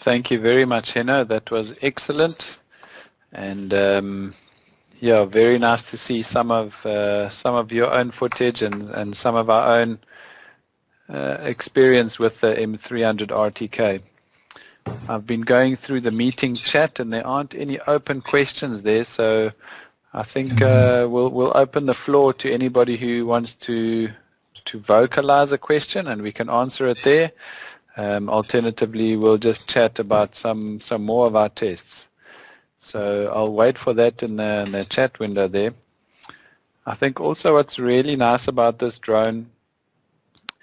Thank you very much, Henno. That was excellent. And yeah, very nice to see some of your own footage and some of our own experience with the M300 RTK. I've been going through the meeting chat, and there aren't any open questions there, so I think we'll open the floor to anybody who wants to vocalize a question, and we can answer it there. Alternatively, we'll just chat about some more of our tests. So I'll wait for that in the chat window there. I think also what's really nice about this drone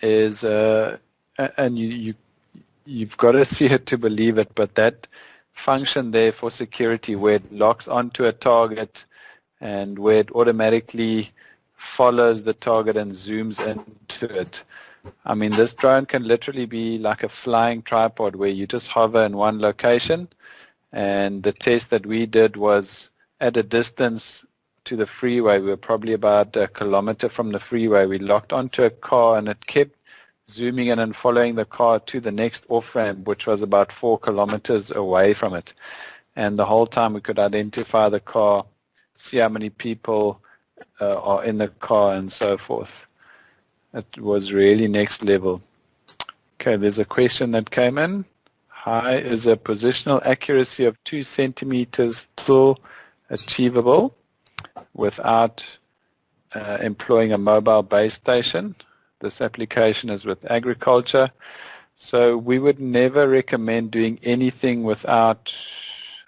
is, and you've got to see it to believe it, but that function there for security where it locks onto a target and where it automatically follows the target and zooms into it. I mean, this drone can literally be like a flying tripod where you just hover in one location. And the test that we did was at a distance to the freeway. We were probably about a kilometer from the freeway. We locked onto a car, and it kept zooming in and following the car to the next off-ramp, which was about 4 kilometers away from it. And the whole time we could identify the car, see how many people are in the car, and so forth. It was really next level. Okay, there's a question that came in. Hi, is a positional accuracy of 2 centimeters still achievable without employing a mobile base station? This application is with agriculture. So we would never recommend doing anything without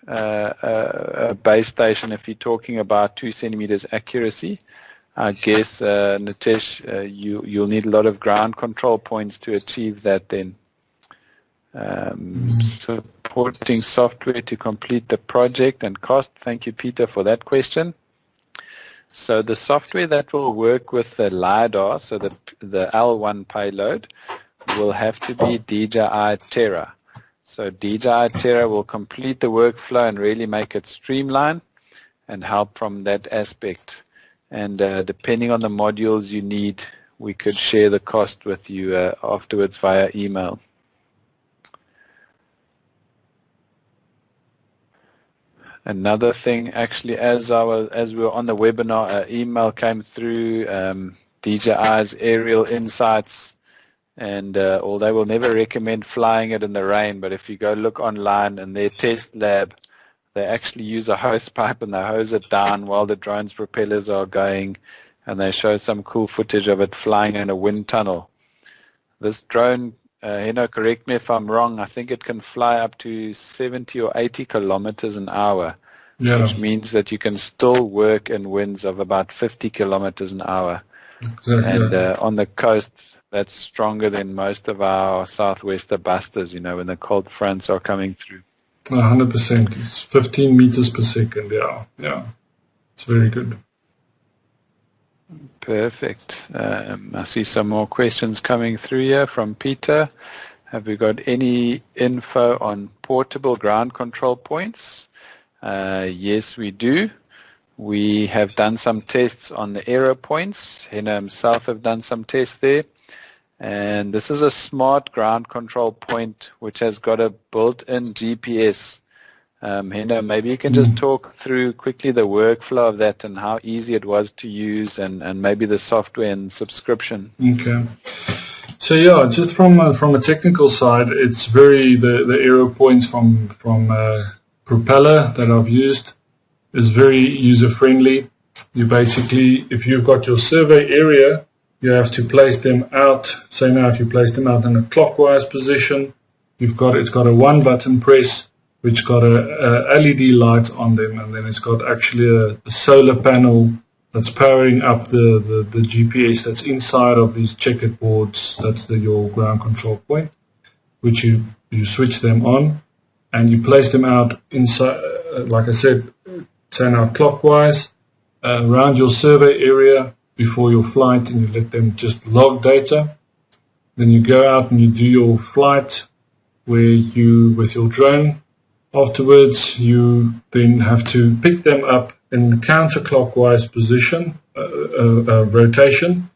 a base station if you're talking about 2 centimeters accuracy. I guess, Nitesh, you'll need a lot of ground control points to achieve that then. Supporting software to complete the project and cost. Thank you, Peter, for that question. So the software that will work with the LiDAR, so the L1 payload, will have to be DJI Terra. So DJI Terra will complete the workflow and really make it streamlined and help from that aspect. And depending on the modules you need, we could share the cost with you afterwards via email. Another thing, actually, as we were on the webinar, an email came through, DJI's Aerial Insights, and although we'll never recommend flying it in the rain, but if you go look online in their test lab, they actually use a hose pipe and they hose it down while the drone's propellers are going, and they show some cool footage of it flying in a wind tunnel. This drone, Henno, correct me if I'm wrong, I think it can fly up to 70 or 80 kilometers an hour, which means that you can still work in winds of about 50 kilometers an hour. Exactly. And on the coast, that's stronger than most of our southwester busters, when the cold fronts are coming through. 100%. It's 15 meters per second, yeah. It's very good. Perfect. I see some more questions coming through here from Peter. Have we got any info on portable ground control points? Yes, we do. We have done some tests on the Aero points. Henno himself have done some tests there. And this is a smart ground control point which has got a built-in GPS. Henno, maybe you can just talk through quickly the workflow of that and how easy it was to use, and maybe the software and subscription. Okay. So yeah, just from a technical side, it's the Aero points from Propeller that I've used is very user-friendly. You basically, if you've got your survey area, you have to place them out. So now if you place them out in a clockwise position, it's got a one-button press, which got a LED light on them, and then it's got actually a solar panel that's powering up the GPS that's inside of these checkered boards. That's your ground control point, which you switch them on, and you place them out inside, like I said, turn out clockwise around your survey area before your flight, and you let them just log data. Then you go out and you do your flight with your drone. Afterwards, you then have to pick them up in counterclockwise position, rotation,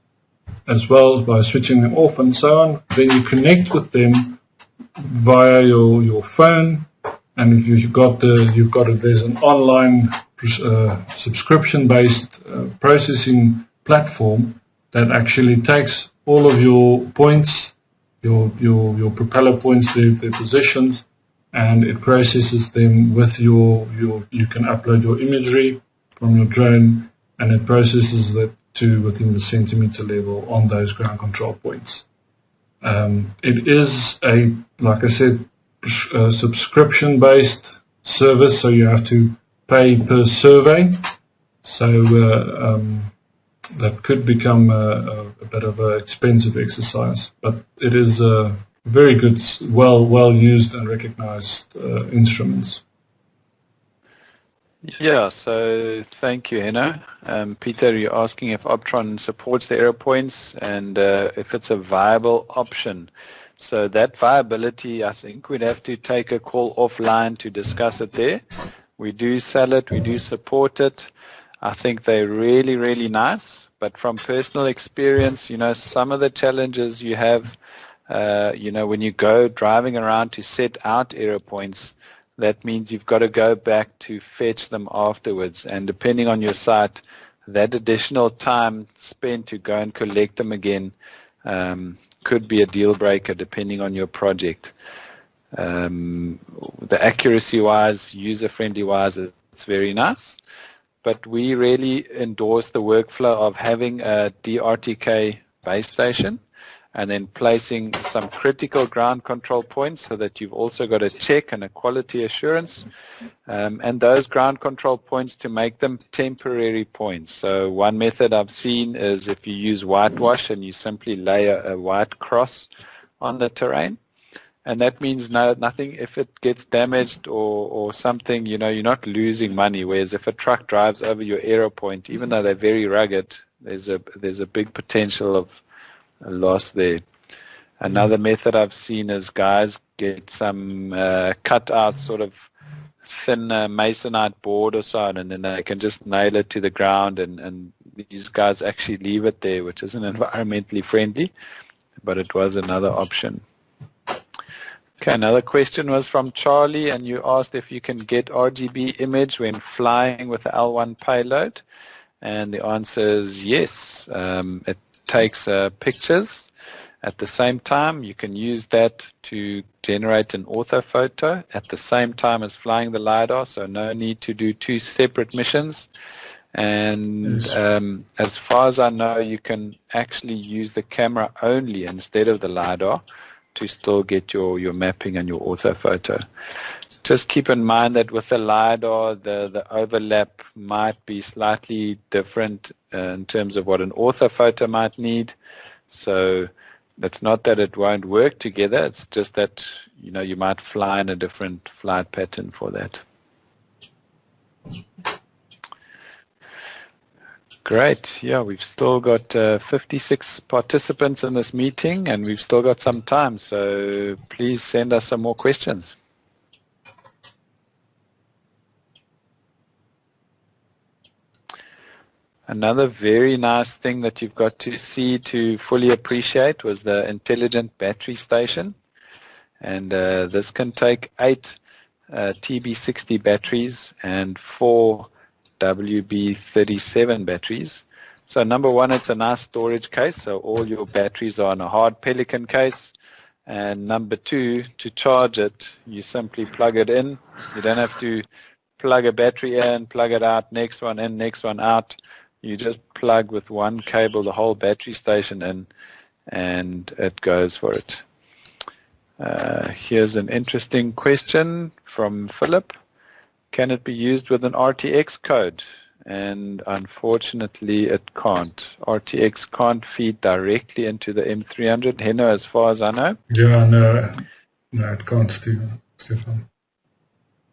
as well by switching them off and so on. Then you connect with them via your phone, and if you've got it, there's an online subscription-based processing platform that actually takes all of your points, your propeller points, their positions, and it processes them with you can upload your imagery from your drone, and it processes that to within the centimeter level on those ground control points. It is like I said, a subscription-based service, so you have to pay per survey. So that could become a bit of an expensive exercise, but it is a very good, well used and recognized instruments. Yeah, so thank you, Henno. Peter, you're asking if Optron supports the AeroPoints and if it's a viable option. So that viability, I think we'd have to take a call offline to discuss it there. We do sell it, we do support it. I think they're really, really nice. But from personal experience, some of the challenges you have, when you go driving around to set out AeroPoints, that means you've got to go back to fetch them afterwards. And depending on your site, that additional time spent to go and collect them again could be a deal breaker depending on your project. The accuracy-wise, user-friendly-wise, it's very nice. But we really endorse the workflow of having a DRTK base station and then placing some critical ground control points so that you've also got a check and a quality assurance, and those ground control points to make them temporary points. So one method I've seen is if you use whitewash and you simply lay a white cross on the terrain, and that means nothing. If it gets damaged or something, you're not losing money, whereas if a truck drives over your AeroPoint, even though they're very rugged, there's a big potential of a loss there. Another method I've seen is guys get some cut out sort of thin masonite board or so on, and then they can just nail it to the ground, and these guys actually leave it there, which isn't environmentally friendly, but it was another option. Okay, another question was from Charlie, and you asked if you can get RGB image when flying with the L1 payload, and the answer is yes. It takes pictures at the same time. You can use that to generate an orthophoto at the same time as flying the LiDAR, so no need to do two separate missions. And as far as I know, you can actually use the camera only instead of the LiDAR to still get your mapping and your orthophoto. Just keep in mind that with the LiDAR, the overlap might be slightly different in terms of what an orthophoto might need. So it's not that it won't work together, it's just that you might fly in a different flight pattern for that. Great. Yeah, we've still got 56 participants in this meeting, and we've still got some time, so please send us some more questions. Another very nice thing that you've got to see to fully appreciate was the intelligent battery station, and this can take 8 TB60 batteries and 4 WB37 batteries. So number one, it's a nice storage case, so all your batteries are in a hard Pelican case. And number two, to charge it, you simply plug it in. You don't have to plug a battery in, plug it out, next one in, next one out. You just plug with one cable the whole battery station in, and it goes for it. Here's an interesting question from Philip. Can it be used with an RTX code? And unfortunately, it can't. RTX can't feed directly into the M300, Henno, as far as I know. Yeah, no, it can't, Stefan.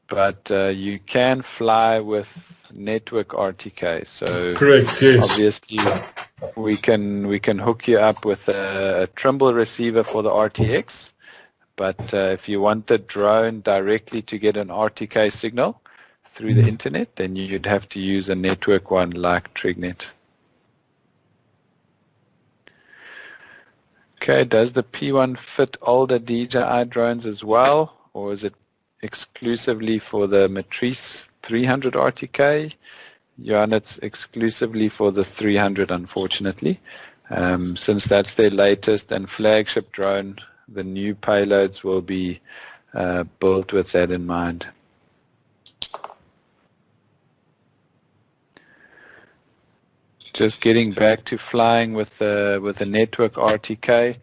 But you can fly with network RTK. So correct, yes. Obviously, we can hook you up with a Trimble receiver for the RTX. But if you want the drone directly to get an RTK signal through the internet, then you'd have to use a network one like TrigNet. Okay, does the P1 fit older DJI drones as well, or is it exclusively for the Matrice 300 RTK? Yeah, and it's exclusively for the 300, unfortunately. Since that's their latest and flagship drone, the new payloads will be built with that in mind. Just getting back to flying with the Network RTK,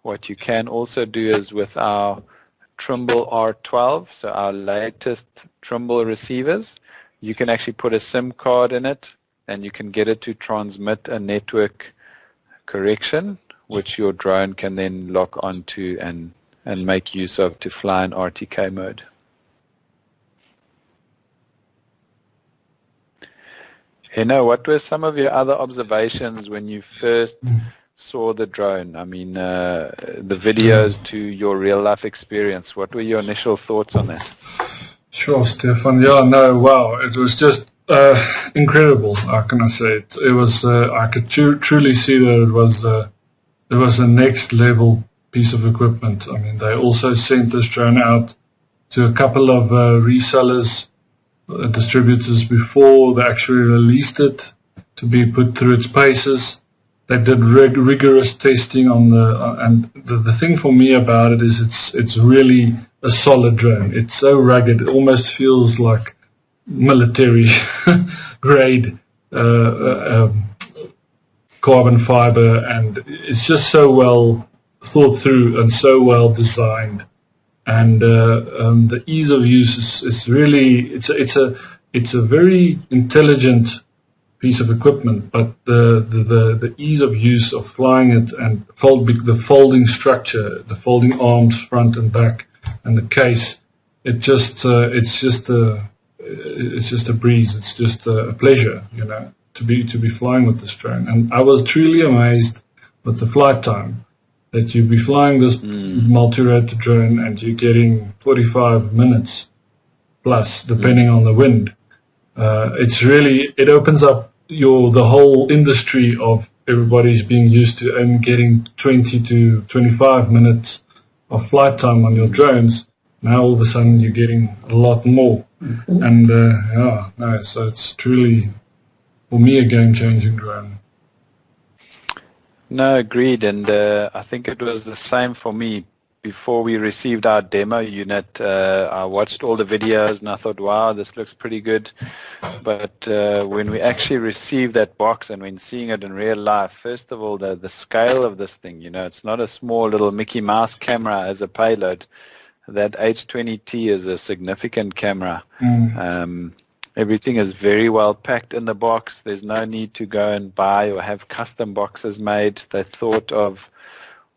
what you can also do is with our Trimble R12, so our latest Trimble receivers, you can actually put a SIM card in it and you can get it to transmit a network correction, which your drone can then lock onto and make use of to fly in RTK mode. What were some of your other observations when you first saw the drone? I mean, the videos to your real-life experience. What were your initial thoughts on that? Sure, Stefan. Yeah, no, wow. It was just incredible, how can I say it? It was, I could truly see that it was a next-level piece of equipment. I mean, they also sent this drone out to a couple of resellers, distributors before they actually released it to be put through its paces. They did rigorous testing on and the thing for me about it is it's really a solid drone. It's so rugged, it almost feels like military grade carbon fiber, and it's just so well thought through and so well designed. And the ease of use is really it's a very intelligent piece of equipment, but the ease of use of flying it and the folding structure, the folding arms front and back, and the case, it's just a breeze. It's just a pleasure, to be flying with this drone. And I was truly amazed with the flight time. That you'd be flying this multi-rotor drone and you're getting 45 minutes plus, depending on the wind. It opens up the whole industry of everybody's being used to only getting 20 to 25 minutes of flight time on your drones. Now all of a sudden you're getting a lot more. And so it's truly, for me, a game-changing drone. No, agreed, and I think it was the same for me. Before we received our demo unit, I watched all the videos and I thought, wow, this looks pretty good. But when we actually received that box and when seeing it in real life, first of all, the scale of this thing, it's not a small little Mickey Mouse camera as a payload. That H20T is a significant camera. Everything is very well packed in the box. There's no need to go and buy or have custom boxes made. They thought of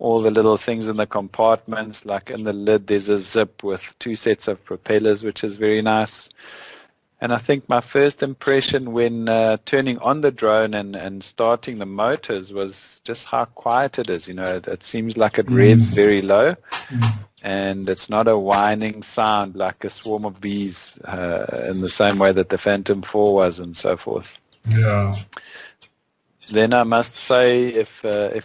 all the little things in the compartments, like in the lid there's a zip with 2 sets of propellers, which is very nice. And I think my first impression when turning on the drone and starting the motors was just how quiet it is. It seems like it revs very low. And it's not a whining sound like a swarm of bees in the same way that the Phantom 4 was and so forth. Yeah. Then I must say, if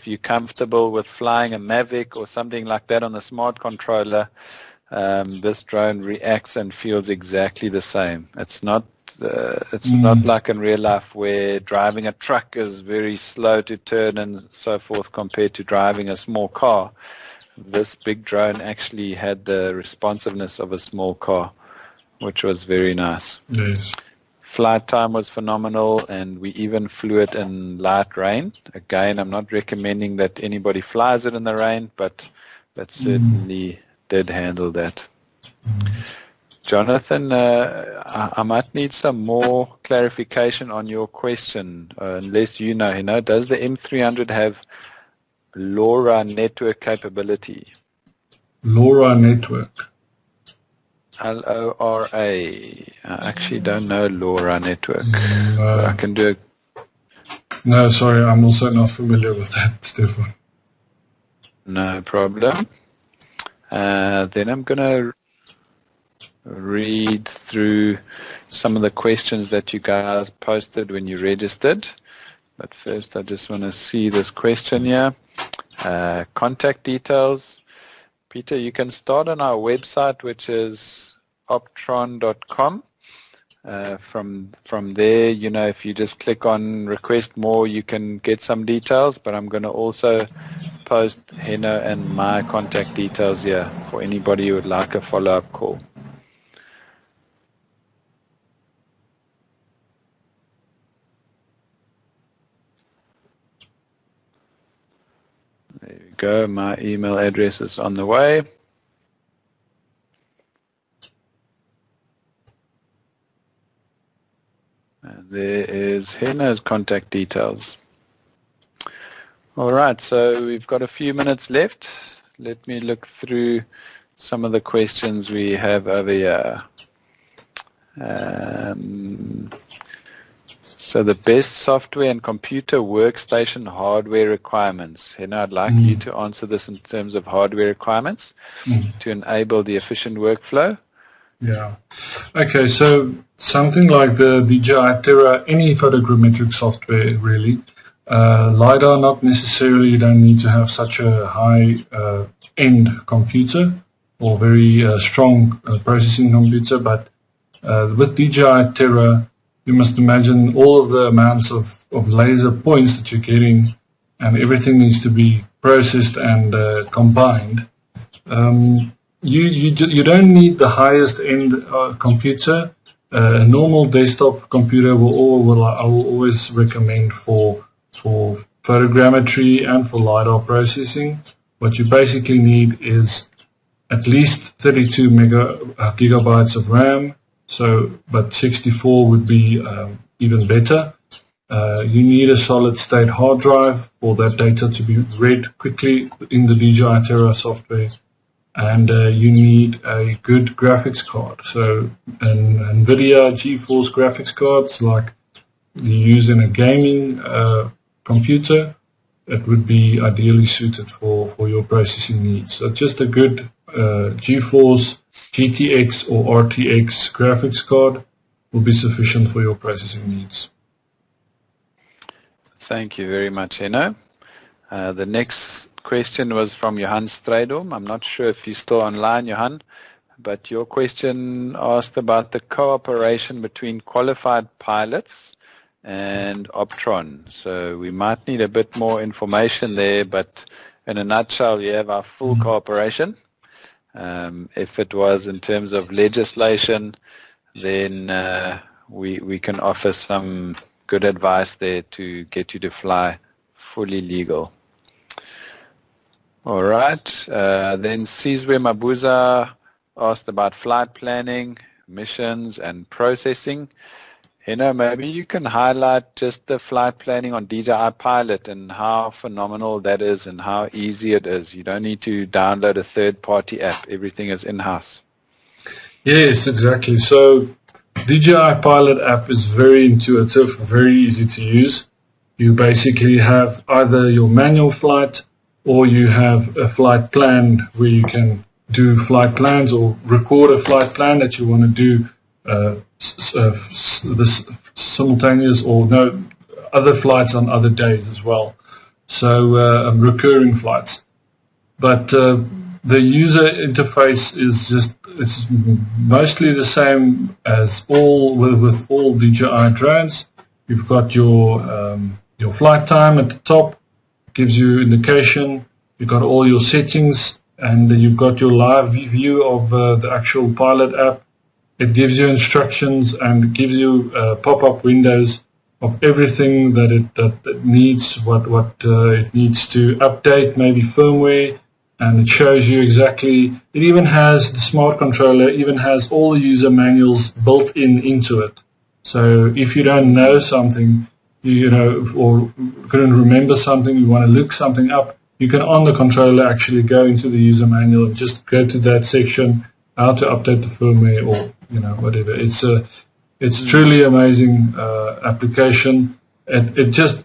you're comfortable with flying a Mavic or something like that on a smart controller, this drone reacts and feels exactly the same. It's not like in real life where driving a truck is very slow to turn and so forth compared to driving a small car. This big drone actually had the responsiveness of a small car, which was very nice. Yes. Flight time was phenomenal, and we even flew it in light rain. Again, I'm not recommending that anybody flies it in the rain, but that certainly did handle that. Jonathan, I might need some more clarification on your question, unless you know, does the M300 have LoRa network capability? LoRa network. LoRa. I actually don't know LoRa network. I can do it. No, sorry, I'm also not familiar with that, Stefan. No problem. Then I'm going to read through some of the questions that you guys posted when you registered. But first, I just want to see this question here. Contact details. Peter, you can start on our website, which is optron.com. From there, if you just click on request more, you can get some details, but I'm going to also post Henno and my contact details here for anybody who would like a follow-up call. There you go. My email address is on the way. And there is Henno's contact details. All right, so we've got a few minutes left. Let me look through some of the questions we have over here. So the best software and computer workstation hardware requirements. Henno, I'd like you to answer this in terms of hardware requirements to enable the efficient workflow. Yeah. Okay, so something like the DJI Terra, any photogrammetric software really. LiDAR, not necessarily, you don't need to have such a high-end computer or very strong processing computer, but with DJI Terra, you must imagine all of the amounts of laser points that you're getting, and everything needs to be processed and combined. You don't need the highest end computer. A normal desktop computer I will always recommend for photogrammetry and for LiDAR processing. What you basically need is at least 32 gigabytes of RAM. But 64 would be even better. You need a solid state hard drive for that data to be read quickly in the DJI Terra software. And you need a good graphics card. So an NVIDIA GeForce graphics cards like you use in a gaming computer, that would be ideally suited for your processing needs. So just a good GeForce GTX or RTX graphics card will be sufficient for your processing needs. Thank you very much, Henno. The next question was from Johan Strydom. I'm not sure if you're still online, Johan, but your question asked about the cooperation between qualified pilots and Optron. So we might need a bit more information there, but in a nutshell, you have our full cooperation. If it was in terms of legislation, then we can offer some good advice there to get you to fly fully legal. All right. Then Sizwe Mabuza asked about flight planning, missions, and processing. Henno, maybe you can highlight just the flight planning on DJI Pilot and how phenomenal that is and how easy it is. You don't need to download a third-party app. Everything is in-house. Yes, exactly. So DJI Pilot app is very intuitive, very easy to use. You basically have either your manual flight or you have a flight plan where you can do flight plans or record a flight plan that you want to do this simultaneous or other flights on other days as well. So recurring flights. But the user interface is it's mostly the same as with all DJI drones. You've got your flight time at the top, gives you indication. You've got all your settings, and you've got your live view of the actual Pilot app. It gives you instructions and gives you pop-up windows of everything that it needs, what it needs to update, maybe firmware, and it shows you exactly. It even has the smart controller, even has all the user manuals built into it. So if you don't know something, or couldn't remember something, you want to look something up, you can on the controller actually go into the user manual and just go to that section, how to update the firmware or whatever. It's truly amazing application. It just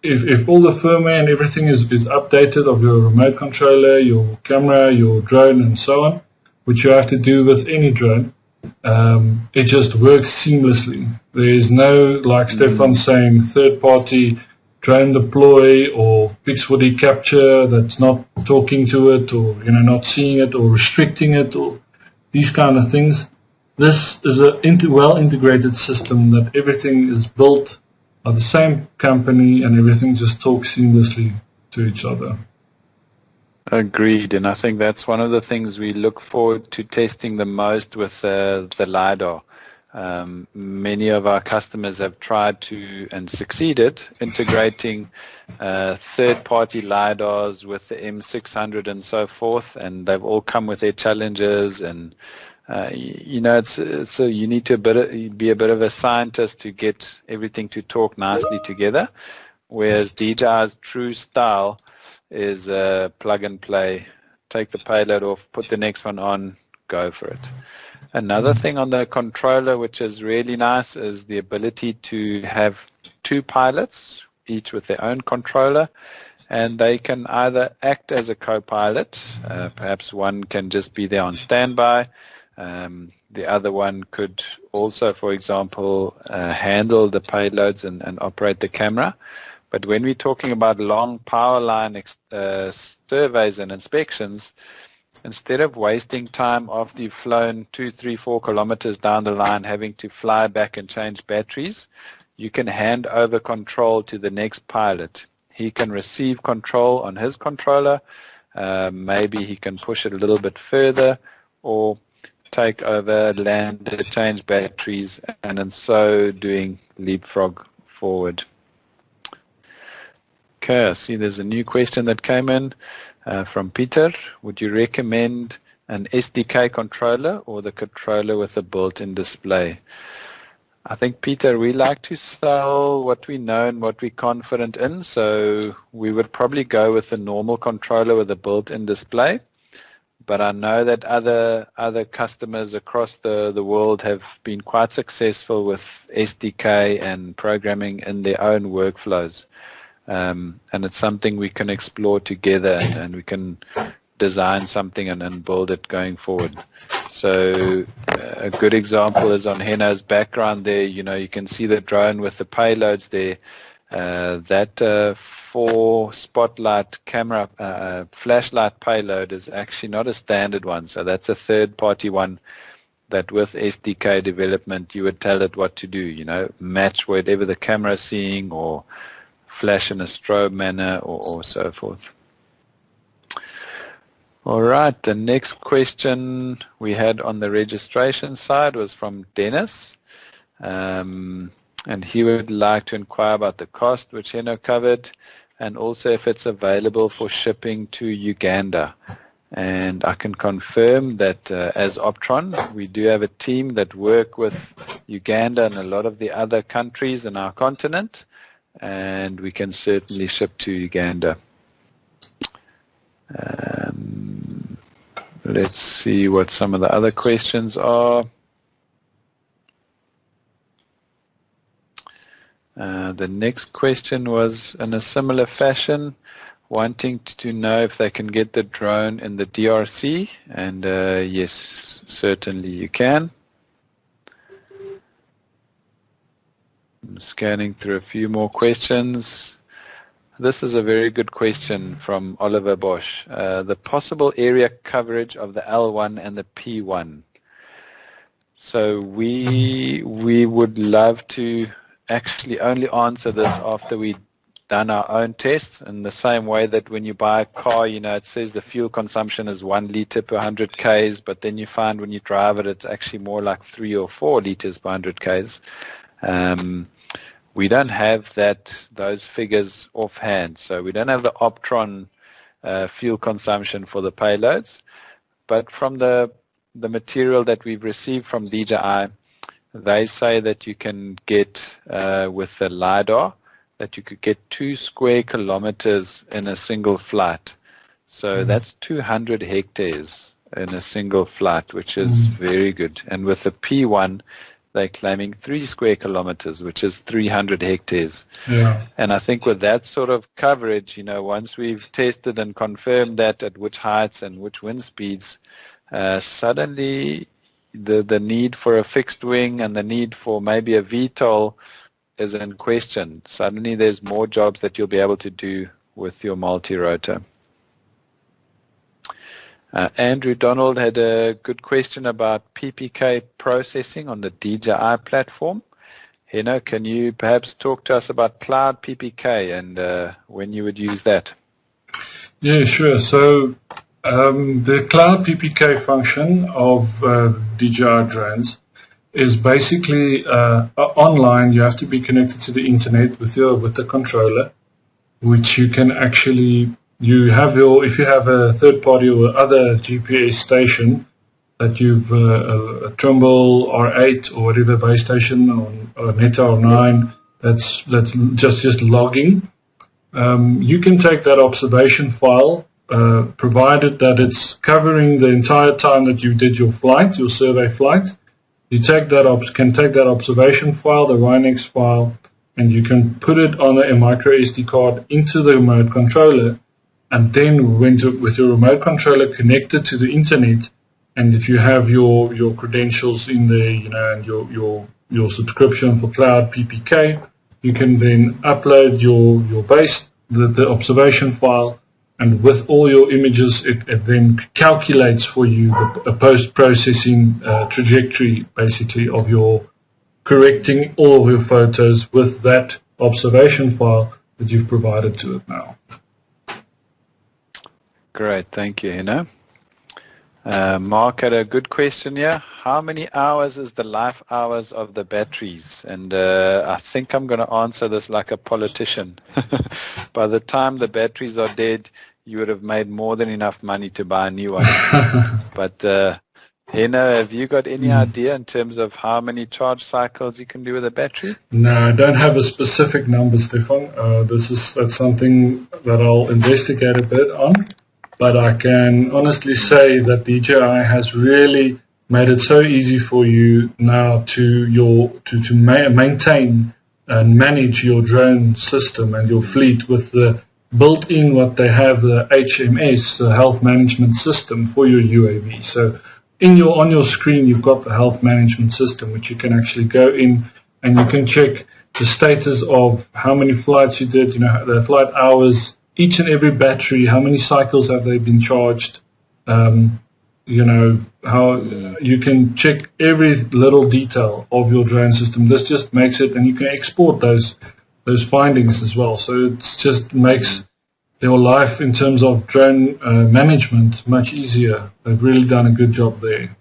if all the firmware and everything is updated of your remote controller, your camera, your drone, and so on, which you have to do with any drone, it just works seamlessly. There is no, like Stefan saying, third-party drone deploy or Pix4D capture that's not talking to it, or not seeing it, or restricting it, or these kind of things. This is a well-integrated system that everything is built by the same company and everything just talks seamlessly to each other. Agreed, and I think that's one of the things we look forward to testing the most with the LiDAR. Many of our customers have tried to and succeeded integrating third-party LiDARs with the M600 and so forth, and they've all come with their challenges. And so you need to be a bit of a scientist to get everything to talk nicely together, whereas DJI's true style is plug and play. Take the payload off, put the next one on, go for it. Another thing on the controller which is really nice is the ability to have two pilots, each with their own controller, and they can either act as a co-pilot, perhaps one can just be there on standby, the other one could also, for example, handle the payloads and operate the camera. But when we're talking about long power line surveys and inspections, instead of wasting time after you've flown 2, 3, 4 kilometers down the line having to fly back and change batteries, you can hand over control to the next pilot. He can receive control on his controller, maybe he can push it a little bit further, or take over, land, change batteries, and in so doing leapfrog forward. Okay, I see there's a new question that came in from Peter. Would you recommend an SDK controller or the controller with a built-in display? I think, Peter, we like to sell what we know and what we're confident in, so we would probably go with a normal controller with a built-in display. But I know that other customers across the world have been quite successful with SDK and programming in their own workflows. And it's something we can explore together, and we can design something and build it going forward. So a good example is on Henno's background there. You can see the drone with the payloads there. That 4 spotlight camera flashlight payload is actually not a standard one. So that's a third-party one that with SDK development you would tell it what to do, match whatever the camera is seeing, or flash in a strobe manner, or so forth. All right, the next question we had on the registration side was from Dennis, and he would like to inquire about the cost, which Henno covered, and also if it's available for shipping to Uganda. And I can confirm that as Optron, we do have a team that work with Uganda and a lot of the other countries in our continent, and we can certainly ship to Uganda. Let's see what some of the other questions are. The next question was in a similar fashion, wanting to know if they can get the drone in the DRC, and yes, certainly you can. I'm scanning through a few more questions. This is a very good question from Oliver Bosch. The possible area coverage of the L1 and the P1. So we would love to actually only answer this after we've done our own tests, in the same way that when you buy a car, it says the fuel consumption is 1 liter per 100 Ks, but then you find when you drive it, it's actually more like 3 or 4 liters per 100 Ks. We don't have those figures offhand, so we don't have the Optron fuel consumption for the payloads. But from the material that we've received from DJI, they say that you can get with the LiDAR, that you could get 2 square kilometers in a single flight. So that's 200 hectares in a single flight, which is very good. And with the P1, they're claiming 3 square kilometers, which is 300 hectares. Yeah. And I think with that sort of coverage, once we've tested and confirmed that at which heights and which wind speeds, suddenly the need for a fixed wing and the need for maybe a VTOL is in question. Suddenly there's more jobs that you'll be able to do with your multi-rotor. Andrew Donald had a good question about PPK processing on the DJI platform. Heno, can you perhaps talk to us about Cloud PPK and when you would use that? Yeah, sure. So the Cloud PPK function of DJI drones is basically online. You have to be connected to the internet with the controller, which you can actually if you have a third party or other GPS station that you've a Trimble R8 or whatever base station or Neta R9 that's just logging. You can take that observation file, provided that it's covering the entire time that you did your flight, your survey flight. You can take that observation file, the RINEX file, and you can put it on a micro SD card into the remote controller. And then with your remote controller connected to the internet, and if you have your credentials in there, and your subscription for Cloud PPK, you can then upload your base, the observation file, and with all your images, it then calculates for you a post-processing trajectory, basically, of your correcting all of your photos with that observation file that you've provided to it now. Great, thank you, Heno. Mark had a good question here. How many hours is the life hours of the batteries? And I think I'm going to answer this like a politician. By the time the batteries are dead, you would have made more than enough money to buy a new one. But Heno, have you got any idea in terms of how many charge cycles you can do with a battery? No, I don't have a specific number, Stefan. That's something that I'll investigate a bit on. But I can honestly say that DJI has really made it so easy for you now to maintain and manage your drone system and your fleet with the built-in what they have, the HMS, the health management system for your UAV. So on your screen you've got the health management system, which you can actually go in and you can check the status of how many flights you did, the flight hours, each and every battery, how many cycles have they been charged, how you can check every little detail of your drone system. This just makes it, and you can export those findings as well. So it just makes your life in terms of drone management much easier. They've really done a good job there.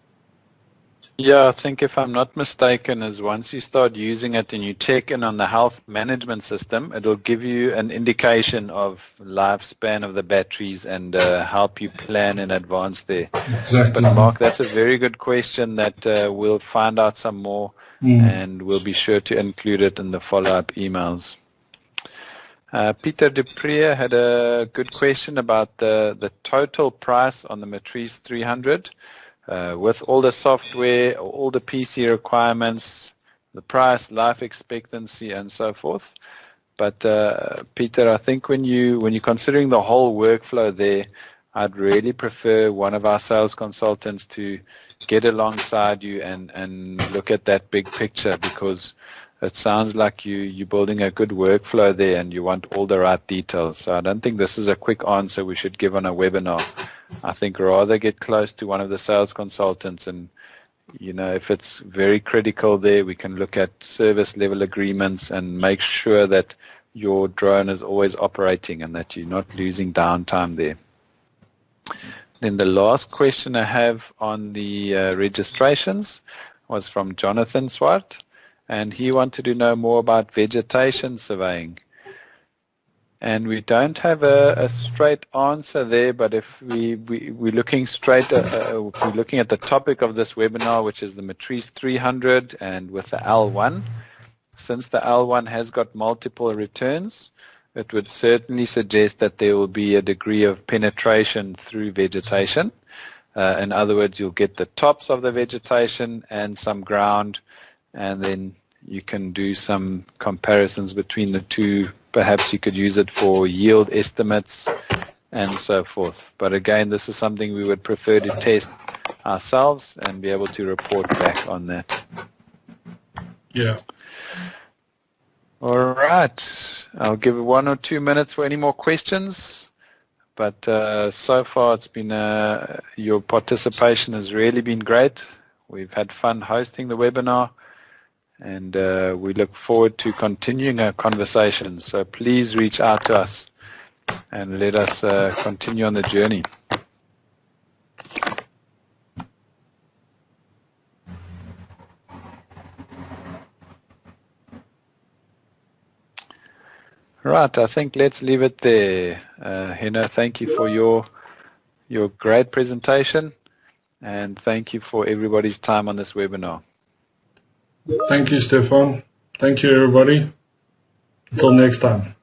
Yeah, I think if I'm not mistaken, is once you start using it and you check in on the health management system, it'll give you an indication of lifespan of the batteries and help you plan in advance there. Exactly. But Mark, that's a very good question that we'll find out some more and we'll be sure to include it in the follow-up emails. Peter Dupree had a good question about the total price on the Matrice 300. With all the software, all the PC requirements, the price, life expectancy, and so forth. But Peter, I think when you're considering the whole workflow there, I'd really prefer one of our sales consultants to get alongside you and look at that big picture, because it sounds like you're building a good workflow there and you want all the right details. So I don't think this is a quick answer we should give on a webinar. I think rather get close to one of the sales consultants, and if it's very critical there, we can look at service level agreements and make sure that your drone is always operating and that you're not losing downtime there. Then the last question I have on the registrations was from Jonathan Swart, and he wanted to know more about vegetation surveying. And we don't have a straight answer there, but if we're looking we're looking at the topic of this webinar, which is the Matrice 300 and with the L1, since the L1 has got multiple returns, it would certainly suggest that there will be a degree of penetration through vegetation. In other words, you'll get the tops of the vegetation and some ground, and then you can do some comparisons between the two. Perhaps you could use it for yield estimates and so forth. But again, this is something we would prefer to test ourselves and be able to report back on that. Yeah. All right. I'll give it 1 or 2 minutes for any more questions. But so far, it's been your participation has really been great. We've had fun hosting the webinar, and we look forward to continuing our conversation. So please reach out to us and let us continue on the journey. Right, I think let's leave it there. Henno, thank you for your great presentation, and thank you for everybody's time on this webinar. Thank you, Stefan. Thank you, everybody. Until next time.